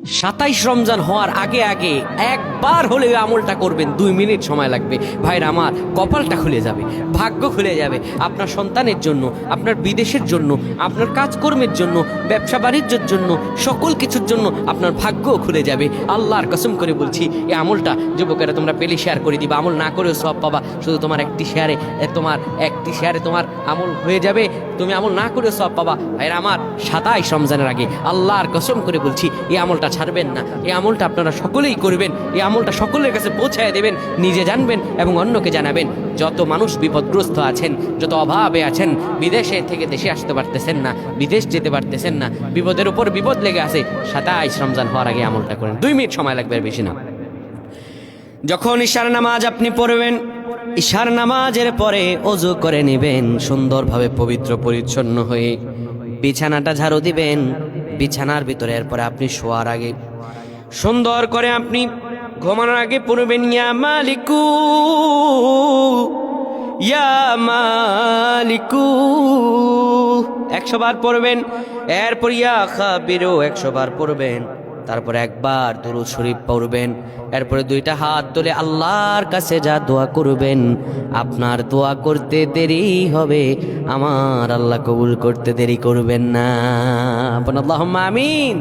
27 রমজান হওয়ার আগে আগে একবার হলেও আমলটা করবেন, 2 মিনিট সময় লাগবে। ভাইরা আমার, কপালটা খুলে যাবে, ভাগ্য খুলে যাবে। আপনার সন্তানের জন্য, আপনার বিদেশের জন্য, আপনার কাজকর্মের জন্য, ব্যবসা বাণিজ্যের জন্য, সকল কিছুর জন্য আপনার ভাগ্যও খুলে যাবে। আল্লাহর কসম করে বলছি, এই আমলটা যুবকেরা তোমরা পেলে শেয়ার করে দিবা। আমল না করেও সব পাবা, শুধু তোমার একটি শেয়ারে তোমার আমল হয়ে যাবে। তুমি আমল না করেও সব পাবা। ভাইরা আমার, 27 রমজানের আগে আল্লাহর কসম করে বলছি, এই আমলটা ছাড়বেন না। এই আমলটা আপনারা সকলেই করবেন, এই আমলটা সকলের কাছে পৌঁছায় দেবেন, নিজে জানবেন এবং অন্যকে জানাবেন। যত মানুষ বিপদগ্রস্ত আছেন, যত অভাবে আছেন, বিদেশে থেকে দেশে আসতে পারতেছেন না, বিদেশ যেতে পারতেছেন না, বিপদের উপর বিপদ লেগে আছে, 27 রমজান হওয়ার আগে আমলটা করেন। 2 মিনিট সময় লাগবে, আর বেশি না। যখন ঈশার নামাজ আপনি পড়বেন, ঈশার নামাজের পরে ওযু করে নেবেন, সুন্দরভাবে পবিত্র পরিচ্ছন্ন হয়ে বিছানাটা ঝাড়ু দিবেন। বিছানার ভিতরে এরপরে আপনি শোয়ার আগে সুন্দর করে আপনি ঘুমানোর আগে পড়বেন, ইয়া মালিকু ইয়া মালিকু 100 বার পড়বেন। এরপর ইয়া খাবিরু 100 বার পড়বেন। তারপরে একবার দুরূদ শরীফ পড়বেন। এরপরে 2টা হাত তুলে আল্লাহর কাছে যা দোয়া করবেন, আপনার দোয়া করতে দেরি হবে, আমার আল্লাহ কবুল করতে দেরি করবেন না। আল্লাহুম্মা আমিন।